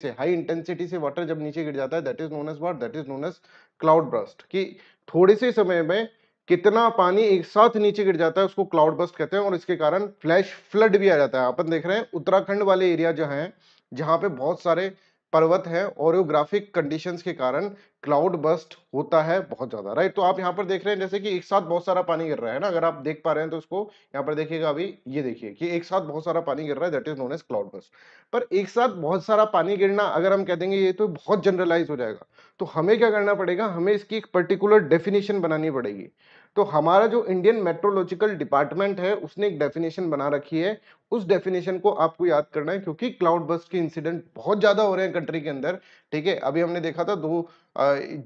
से, high intensity से water जब नीचे गिर जाता है, that is known as what, that is known as cloud burst. कि थोड़े से समय में कितना पानी एक साथ नीचे गिर जाता है उसको क्लाउड बर्स्ट कहते हैं, और इसके कारण फ्लैश फ्लड भी आ जाता है। अपन देख रहे हैं उत्तराखंड वाले एरिया जो है, जहां पे बहुत सारे पर्वत है, ओरियोग्राफिक कंडीशंस के कारण क्लाउड बर्स्ट होता है बहुत ज्यादा, राइट। तो आप यहाँ पर देख रहे हैं जैसे कि एक साथ बहुत सारा पानी गिर रहा है ना, अगर आप देख पा रहे हैं तो इसको यहाँ पर देखिएगा, अभी ये देखिए कि एक साथ बहुत सारा पानी गिर रहा है, that is known as cloud burst. पर एक साथ बहुत सारा पानी गिरना अगर हम कह देंगे ये तो बहुत जनरलाइज हो जाएगा, तो हमें क्या करना पड़ेगा, हमें इसकी एक पर्टिकुलर डेफिनेशन बनानी पड़ेगी। तो हमारा जो इंडियन मेट्रोलॉजिकल डिपार्टमेंट है उसने एक डेफिनेशन बना रखी है, उस डेफिनेशन को आपको याद करना है, क्योंकि क्लाउड बर्स्ट के इंसिडेंट बहुत ज्यादा हो रहे हैं कंट्री के अंदर। ठीक है, अभी हमने देखा था 2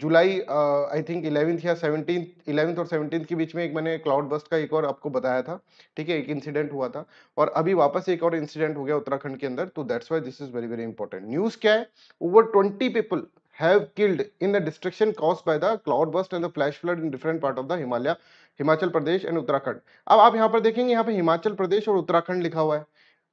जुलाई आई थिंक 11th या 17th, 11th और 17th के बीच में एक मैंने क्लाउड बर्स्ट का एक और आपको बताया था। ठीक है, एक इंसिडेंट हुआ था, और अभी वापस एक और इंसिडेंट हो गया उत्तराखंड के अंदर। तो that's why this is very very important. News क्या है, over 20 people have killed in the destruction caused by the cloud burst and the flash flood in different part of the Himalaya, Himachal Pradesh and Uttarakhand. अब आप यहाँ पर देखेंगे, यहाँ पे हिमाचल प्रदेश और उत्तराखंड लिखा हुआ है।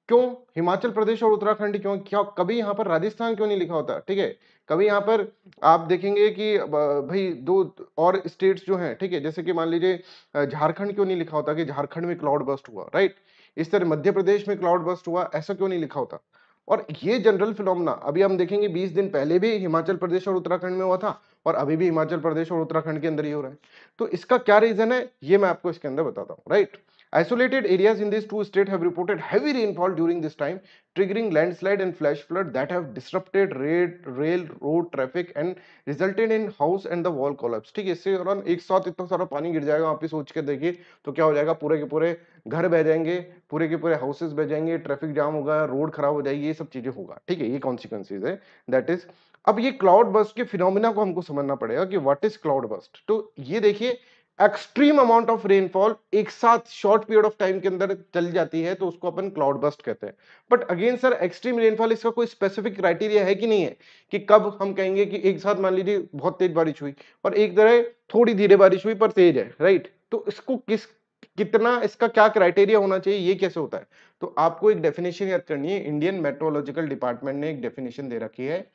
क्यों हिमाचल प्रदेश और उत्तराखंड, क्यों, क्या कभी यहाँ पर राजस्थान क्यों नहीं लिखा होता? ठीक है, कभी यहाँ पर आप देखेंगे कि भाई 2 और स्टेट्स जो हैं, ठीक है, जैसे कि मान लीजिए झारखंड क्यों नहीं लिखा होता कि झारखंड में क्लाउड बर्स्ट हुआ, राइट। इस तरह मध्य प्रदेश में क्लाउड बर्स्ट हुआ, ऐसा क्यों नहीं लिखा होता? और ये जनरल फिनोमेना अभी हम देखेंगे 20 दिन पहले भी हिमाचल प्रदेश और उत्तराखंड में हुआ था, और अभी भी हिमाचल प्रदेश और उत्तराखंड के अंदर ही हो रहा है। तो इसका क्या रीजन है, ये मैं आपको इसके अंदर बताता हूँ, right. Isolated areas in these two states have reported heavy rainfall during this time, triggering landslide and flash flood that have disrupted rail, road traffic and resulted in house and the wall collapse। ठीक है, इससे दौरान एक साथ इतना सारा पानी गिर जाएगा, आप ही सोच के देखिए तो क्या हो जाएगा, पूरे के पूरे घर बह जाएंगे, पूरे के पूरे हाउसेस बह जाएंगे, ट्रैफिक जाम होगा, रोड खराब हो जाएगी, ये सब चीजें होगा। ठीक है, ये कॉन्सिक्वेंसेज है, दैट इज। अब ये क्लाउड बर्स्ट के फिनोमिना को हमको समझना पड़ेगा कि व्हाट इज क्लाउड बर्स्ट। तो ये देखिए, एक्सट्रीम अमाउंट ऑफ रेनफॉल एक साथ शॉर्ट पीरियड ऑफ टाइम के अंदर चल जाती है, तो उसको अपन क्लाउड बर्स्ट कहते हैं। But again sir, extreme rainfall इसका कोई स्पेसिफिक क्राइटेरिया है कि नहीं है, कि कब हम कहेंगे कि एक साथ मान लीजिए बहुत तेज बारिश हुई और एक तरह थोड़ी धीरे बारिश हुई पर तेज है, राइट। तो इसको कितना, इसका क्या क्राइटेरिया होना चाहिए, ये कैसे होता है? तो आपको एक डेफिनेशन याद करनी है। इंडियन मेट्रोलॉजिकल डिपार्टमेंट ने एक डेफिनेशन दे रखी है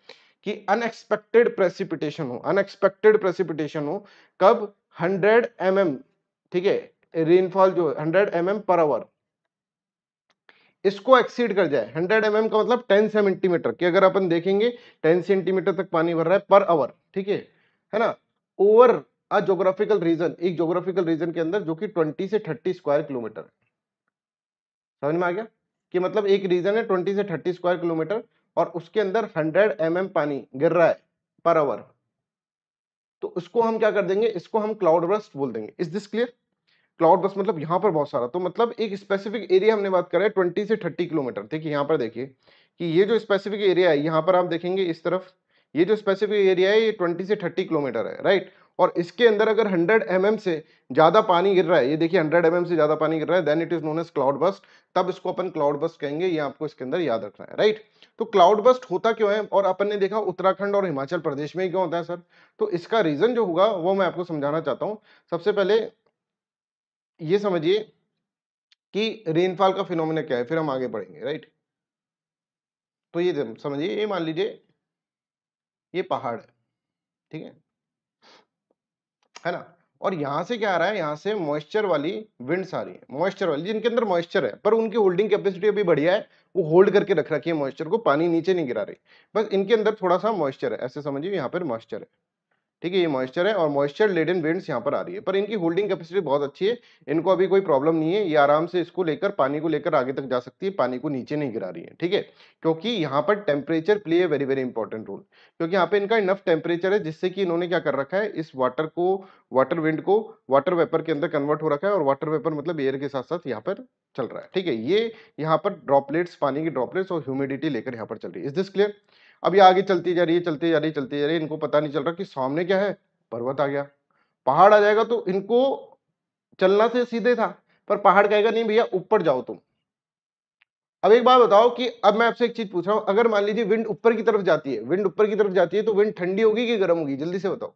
कि अनएक्सपेक्टेड प्रेसिपिटेशन हो, अनएक्सपेक्टेड प्रेसिपिटेशन हो कब, 100 mm, ठीक है, रेनफॉल जो 100 mm पर आवर, इसको एक्सीड कर जाए। 100 mm का मतलब 10 सेंटीमीटर की अगर अपन देखेंगे 10 सेंटीमीटर तक पानी भर रहा है पर आवर, ठीक है ना, ओवर अ ज्योग्राफिकल रीजन, एक ज्योग्राफिकल रीजन के अंदर जो कि 20 से 30 स्क्वायर किलोमीटर है। समझ में आ गया कि मतलब एक रीजन है 20 से 30 स्क्वायर किलोमीटर और उसके अंदर 100 mm पानी गिर रहा है पर आवर, तो उसको हम क्या कर देंगे, इसको हम क्लाउड बर्स्ट बोल देंगे। Is this clear? Cloud burst मतलब यहां पर बहुत सारा, तो मतलब एक स्पेसिफिक एरिया हमने बात करा है 20 से 30 किलोमीटर। देखिए यहां पर देखिए कि ये जो स्पेसिफिक एरिया है, यहां पर आप देखेंगे इस तरफ, ये जो स्पेसिफिक एरिया है ये 20 से 30 किलोमीटर है, राइट। और इसके अंदर अगर 100 mm से ज्यादा पानी गिर रहा है, ये देखिए 100 mm से ज्यादा पानी गिर रहा है, then it is known as cloud burst. तब इसको अपन क्लाउड बर्स्ट कहेंगे, ये आपको इसके अंदर याद रखना है, राइट। तो क्लाउड बर्स्ट होता क्यों है, और अपन ने देखा उत्तराखंड और हिमाचल प्रदेश में ही क्यों होता है सर। तो इसका रीजन जो होगा वो मैं आपको समझाना चाहता हूं। सबसे पहले ये समझिए कि रेनफॉल का फिनोमेना क्या है, फिर हम आगे बढ़ेंगे, राइट। तो ये समझिए, ये मान लीजिए ये पहाड़ है, ठीक है ना, और यहां से क्या आ रहा है, यहां से मॉइस्चर वाली विंड्स आ रही है, मॉइस्चर वाली, जिनके अंदर मॉइस्चर है पर उनकी होल्डिंग कैपेसिटी अभी बढ़िया है, वो होल्ड करके रख रखी है मॉइस्चर को, पानी नीचे नहीं गिरा रही, बस इनके अंदर थोड़ा सा मॉइस्चर है, ऐसे समझिए यहाँ पर मॉइस्चर है। ठीक है, ये मॉइस्चर है और मॉइस्चर लेडन विंड्स यहाँ पर आ रही है, पर इनकी होल्डिंग कैपेसिटी बहुत अच्छी है, इनको अभी कोई प्रॉब्लम नहीं है, ये आराम से इसको लेकर, पानी को लेकर आगे तक जा सकती है, पानी को नीचे नहीं गिरा रही है। ठीक है, क्योंकि यहाँ पर temperature play a very very important role, क्योंकि यहाँ पे इनका इनफ टेम्परेचर है जिससे कि इन्होंने क्या कर रखा है, इस वाटर को, वाटर विंड को वाटर वेपर के अंदर कन्वर्ट हो रखा है, और वाटर वेपर मतलब एयर के साथ साथ यहाँ पर चल रहा है। ठीक है, ये यहाँ पर ड्रॉपलेट्स, पानी की ड्रॉपलेट्स और ह्यूमिडिटी लेकर यहाँ पर चल रही है। Is this clear? अब ये आगे चलती जा रही है, चलती जा रही है, चलती जा रही है, इनको पता नहीं चल रहा कि सामने क्या है, पर्वत आ गया, पहाड़ आ जाएगा, तो इनको चलना से सीधे था, पर पहाड़ कहेगा नहीं भैया ऊपर जाओ तुम। अब एक बात बताओ कि अब मैं आपसे एक चीज पूछ रहा हूं, अगर मान लीजिए विंड ऊपर की तरफ जाती है, विंड ऊपर की तरफ जाती है, तो विंड ठंडी होगी कि गर्म होगी, जल्दी से बताओ।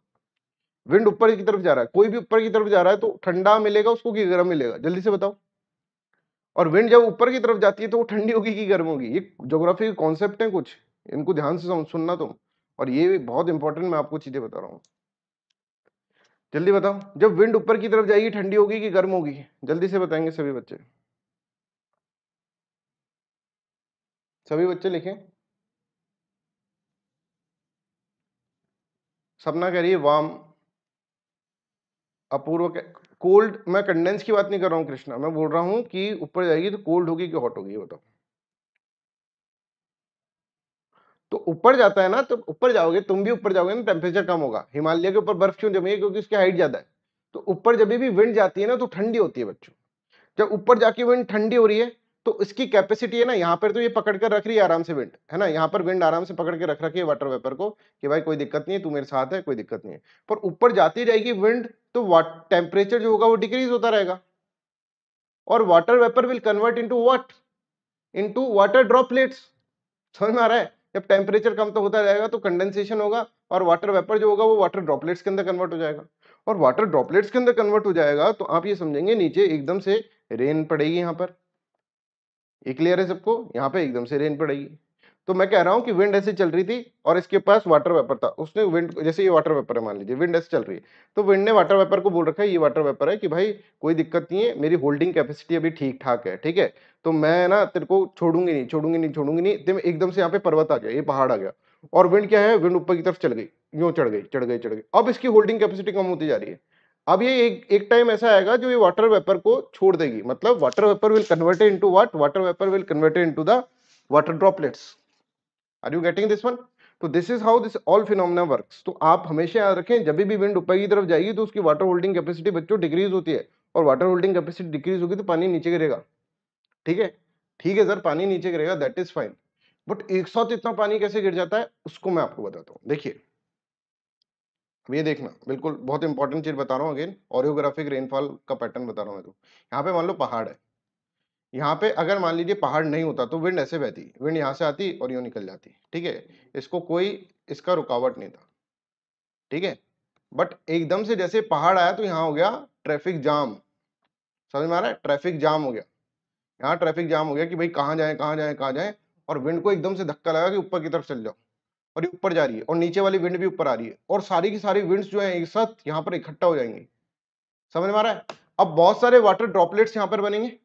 विंड ऊपर की तरफ जा रहा है, कोई भी ऊपर की तरफ जा रहा है तो ठंडा मिलेगा उसको कि गर्म मिलेगा, जल्दी से बताओ। और विंड जब ऊपर की तरफ जाती है तो वो ठंडी होगी कि गर्म होगी, ये ज्योग्राफी के कॉन्सेप्ट है कुछ, इनको ध्यान से सुनना तुम, और ये बहुत इंपॉर्टेंट मैं आपको चीजें बता रहा हूँ। जल्दी बताओ, जब विंड ऊपर की तरफ जाएगी ठंडी होगी कि गर्म होगी? जल्दी से बताएंगे सभी बच्चे, सभी बच्चे लिखें। सपना कह रही है वार्म, अपूर्व कोल्ड। मैं कंडेंस की बात नहीं कर रहा हूँ कृष्णा, मैं बोल रहा हूँ कि ऊपर जाएगी तो कोल्ड होगी कि हॉट होगी, बताओ। तो ऊपर जाता है ना, तो ऊपर जाओगे, तुम भी ऊपर जाओगे ना, टेम्परेचर कम होगा। हिमालय के ऊपर बर्फ क्यों जमी है? क्योंकि उसकी हाइट ज्यादा है। तो ऊपर जब भी विंड जाती है ना तो ठंडी होती है बच्चों। जब ऊपर जाके विंड ठंडी हो रही है तो इसकी कैपेसिटी है ना, यहाँ पर तो ये पकड़ कर रख रही है आराम से विंड, है ना, यहाँ पर विंड आराम से पकड़ के रख रखी है वाटर वेपर को कि भाई कोई दिक्कत नहीं है, तू मेरे साथ है, कोई दिक्कत नहीं है। पर ऊपर जाती रहेगी विंड तो टेम्परेचर जो होगा वो डिक्रीज होता रहेगा, और water vapour will convert into what? Into water droplets. समझ में आ रहा है? जब टेम्परेचर कम तो होता जाएगा तो कंडेंसेशन होगा, और वाटर वेपर जो होगा वो वाटर ड्रॉपलेट्स के अंदर कन्वर्ट हो जाएगा, और वाटर ड्रॉपलेट्स के अंदर कन्वर्ट हो जाएगा तो आप ये समझेंगे नीचे एकदम से रेन पड़ेगी। यहाँ पर ये क्लियर है सबको? यहाँ पे एकदम से रेन पड़ेगी। तो मैं कह रहा हूँ कि विंड ऐसे चल रही थी और इसके पास वाटर वेपर था, उसने विंड, जैसे ये वाटर वेपर है मान लीजिए, विंड ऐसे चल रही है, तो विंड ने वाटर वेपर को बोल रखा है, ये वाटर वेपर है कि भाई कोई दिक्कत नहीं है, मेरी होल्डिंग कैपेसिटी अभी ठीक ठाक है, ठीक है, तो मैं ना तेरे को छोड़ूंगी नहीं, छोड़ूंगी नहीं, छोड़ूंगी नहीं। एकदम से यहाँ पे पर्वत आ गया, ये पहाड़ आ गया, और विंड क्या है, विंड ऊपर की तरफ चल गई, यूं चढ़ गई, चढ़ गई, चढ़ गई। अब इसकी होल्डिंग कैपेसिटी कम होती जा रही है। अब ये एक टाइम ऐसा आएगा जो ये वाटर वेपर को छोड़ देगी, मतलब water vapour will convert into what? Water vapour will convert into the water droplets. Are you getting this one? तो this is how this all phenomena works. तो आप हमेशा याद रखें, जब भी विंड ऊपर की तरफ जाएगी तो उसकी वाटर होल्डिंग कैपेसिटी बच्चों डिक्रीज होती है, और वाटर होल्डिंग कैपेसिटी डिक्रीज होगी तो पानी नीचे गिरेगा। ठीक है? ठीक है सर, पानी नीचे गिरेगा, दैट इज फाइन, बट एक साथ इतना पानी कैसे गिर जाता है उसको मैं आपको बताता हूँ। देखिए अब ये देखना, बिल्कुल बहुत इंपॉर्टेंट चीज बता रहा हूँ, अगेन ऑरियोग्राफिक रेनफॉल का पैटर्न बता रहा हूँ मैं। तो यहाँ पे मान लो पहाड़ है, यहाँ पे अगर मान लीजिए पहाड़ नहीं होता तो विंड ऐसे बहती, विंड यहाँ से आती और यूं निकल जाती, ठीक है, इसको कोई इसका रुकावट नहीं था, ठीक है। बट एकदम से जैसे पहाड़ आया तो यहाँ हो गया ट्रैफिक जाम। समझ में आ रहा है? ट्रैफिक जाम हो गया, यहाँ ट्रैफिक जाम हो गया कि भाई कहाँ जाए, कहाँ जाए, कहाँ जाए, और विंड को एकदम से धक्का लगा कि ऊपर की तरफ चल जाओ, और ये ऊपर जा रही है, और नीचे वाली विंड भी ऊपर आ रही है, और सारी की सारी विंड्स जो है एक साथ यहाँ पर इकट्ठा हो जाएंगी। समझ में आ रहा है? अब बहुत सारे वाटर ड्रॉपलेट्स यहाँ पर बनेंगे,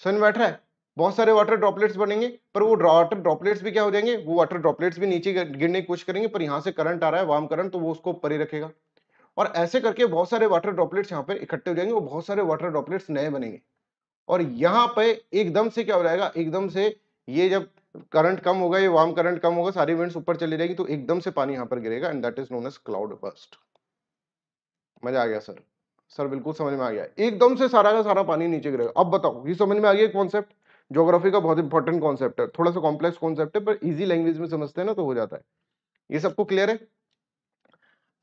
समझ में बैठ रहा है? बहुत सारे वाटर ड्रॉपलेट्स बनेंगे, पर वो वाटर ड्रॉपलेट्स भी क्या हो जाएंगे, वो वाटर ड्रॉपलेट्स भी नीचे गिरने की कोशिश करेंगे, पर यहाँ से करंट आ रहा है, वार्म करंट, तो वो उसको ऊपर ही रखेगा, और ऐसे करके बहुत सारे वाटर ड्रॉपलेट्स यहाँ पे इकट्ठे हो जाएंगे, और बहुत सारे वाटर ड्रॉपलेट्स नए बनेंगे, और यहाँ पे एकदम से क्या हो जाएगा, एकदम से ये जब करंट कम होगा, ये वार्म करंट कम होगा, सारी विंड्स ऊपर चली जाएगी, तो एकदम से पानी यहाँ पर गिरेगा, and that is known as cloud burst. मजा आ गया सर? सर बिल्कुल समझ में आ गया, एकदम से सारा का सारा पानी नीचे गिरेगा। अब बताओ, ये समझ में आ गया कॉन्सेप्ट? ज्योग्राफी का बहुत इंपॉर्टेंट कॉन्सेप्ट है, थोड़ा सा कॉम्प्लेक्स कॉन्सेप्ट है, पर इजी लैंग्वेज में समझते हैं ना तो हो जाता है। ये सबको क्लियर है?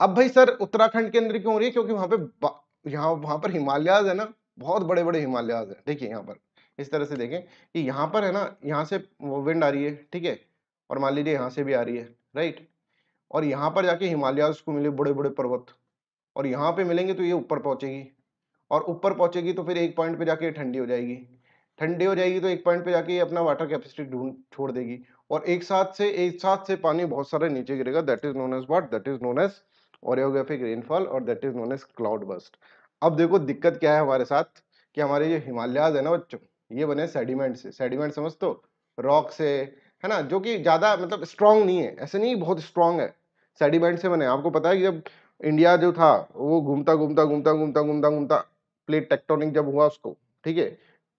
अब भाई सर उत्तराखंड के अंदर क्यों हो रही है? क्योंकि यहाँ वहां पर हिमालयाज है ना, बहुत बड़े बड़े हिमालयाज है। देखिए यहाँ पर इस तरह से देखें कि यहाँ पर है ना, यहाँ से विंड आ रही है, ठीक है, और मान लीजिए यहाँ से भी आ रही है, राइट, और यहाँ पर जाके हिमालयाज को मिले बड़े बड़े पर्वत, और यहाँ पे मिलेंगे तो ये ऊपर पहुंचेगी, और ऊपर पहुंचेगी तो फिर एक पॉइंट पे जाके ठंडी हो जाएगी, ठंडी हो जाएगी तो एक पॉइंट पे जाके ये अपना वाटर कैपेसिटी ढूंढ छोड़ देगी, और एक साथ से पानी बहुत सारा नीचे गिरेगा, that is known as what? That is known as orographic rainfall, और that is known as cloud burst. अब देखो दिक्कत क्या है हमारे साथ, कि हमारे ये हिमालयाज है ना बच्चों, ये बने सेडिमेंट से। सेडिमेंट समझ तो, रॉक से, है ना, जो कि ज्यादा मतलब स्ट्रांग नहीं है, ऐसे नहीं बहुत स्ट्रांग है, सेडिमेंट से बने। आपको पता है कि जब इंडिया जो था वो घूमता घूमता घूमता घूमता घूमता घूमता प्लेट टेक्टोनिक जब हुआ उसको, ठीक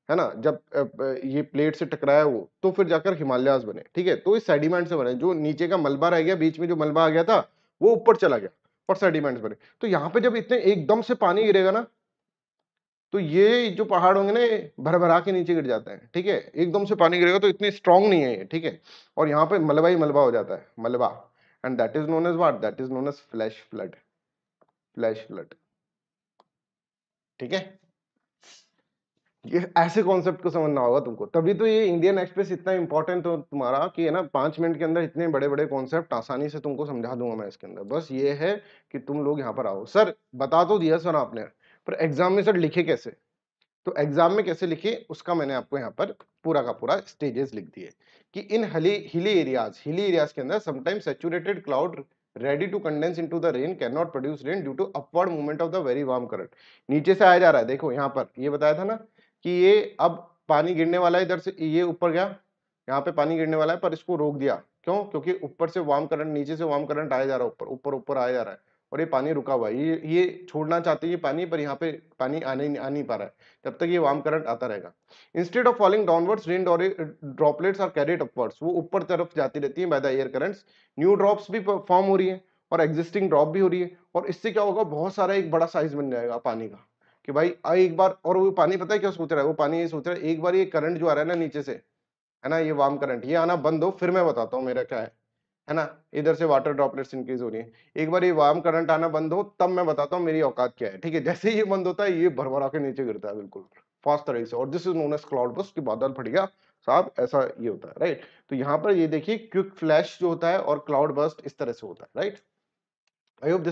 है ना, जब ये प्लेट से टकराया वो, तो फिर जाकर हिमालयाज बने, ठीक है। तो इस सेडिमेंट से बने, जो नीचे का मलबा रह गया, बीच में जो मलबा आ गया था वो ऊपर चला गया, और सेडिमेंट्स बने। तो यहाँ पे जब इतने एकदम से पानी गिरेगा ना, तो ये जो पहाड़ होंगे ना, भर भरा के नीचे गिर जाते हैं, ठीक है, एकदम से पानी गिरेगा तो इतने स्ट्रांग नहीं है ये, ठीक है, और यहाँ पे मलबा ही मलबा हो जाता है, मलबा, and that is known as what? That is known as flash flood, flash flood, ठीक है। ये ऐसे कॉन्सेप्ट को समझना होगा तुमको, तभी तो ये इंडियन एक्सप्रेस इतना इंपॉर्टेंट हो तुम्हारा, कि है ना 5 मिनट के अंदर इतने बड़े बड़े कॉन्सेप्ट आसानी से तुमको समझा दूंगा मैं इसके अंदर। बस ये है कि तुम लोग यहाँ पर आओ। सर बता तो दिया सर आपने, पर एग्जाम में सर लिखे कैसे? तो एग्जाम में कैसे लिखे उसका मैंने आपको यहाँ पर पूरा का पूरा स्टेजेस लिख दिए कि इन हिली एरियाज के अंदर sometimes saturated cloud ready to condense into the rain can not produce rain due to upward movement of the very warm current. नीचे से आया जा रहा है, देखो यहाँ पर ये बताया था ना कि ये अब पानी गिरने वाला है, इधर से ये ऊपर गया, यहाँ पे पानी गिरने वाला है पर इसको रोक दिया, क्यों? क्योंकि ऊपर से वार्म करंट, नीचे से वार्म करंट आया जा रहा है, ऊपर ऊपर ऊपर आया जा रहा है और ये पानी रुका हुआ है, ये छोड़ना चाहते हैं ये पानी, पर यहाँ पे पानी आ नहीं पा रहा है, तब तक ये वार्म करंट आता रहेगा। Instead of falling downwards rain droplets are carried upwards, वो ऊपर तरफ जाती रहती है by the air currents, new drops भी फॉर्म हो रही है और एग्जिस्टिंग ड्रॉप भी हो रही है, और इससे क्या होगा, बहुत सारा एक बड़ा साइज बन जाएगा पानी का कि भाई एक बार, और वो पानी पता है क्या सोच रहा है, वो पानी ये सोच रहा है एक बार ये करंट जो आ रहा है ना नीचे से, है ना, ये वार्म करंट ये आना बंद हो फिर मैं बताता हूँ मेरा क्या है ना, इधर से वाटर ड्रॉपलेट्स इंक्रीज हो रही है, एक बार ये वार्म करंट आना बंद हो तब मैं बताता हूँ मेरी औकात क्या है, ठीक है। जैसे ही ये बंद होता है ये भरभरा के नीचे गिरता है बिल्कुल फास्ट तरीके से, और this is known as cloud burst, कि बादल फट गया साहब, ऐसा ये होता है, राइट। तो यहाँ पर ये देखिए क्विक फ्लैश जो होता है और क्लाउड बर्स्ट इस तरह से होता है, राइट। I hope this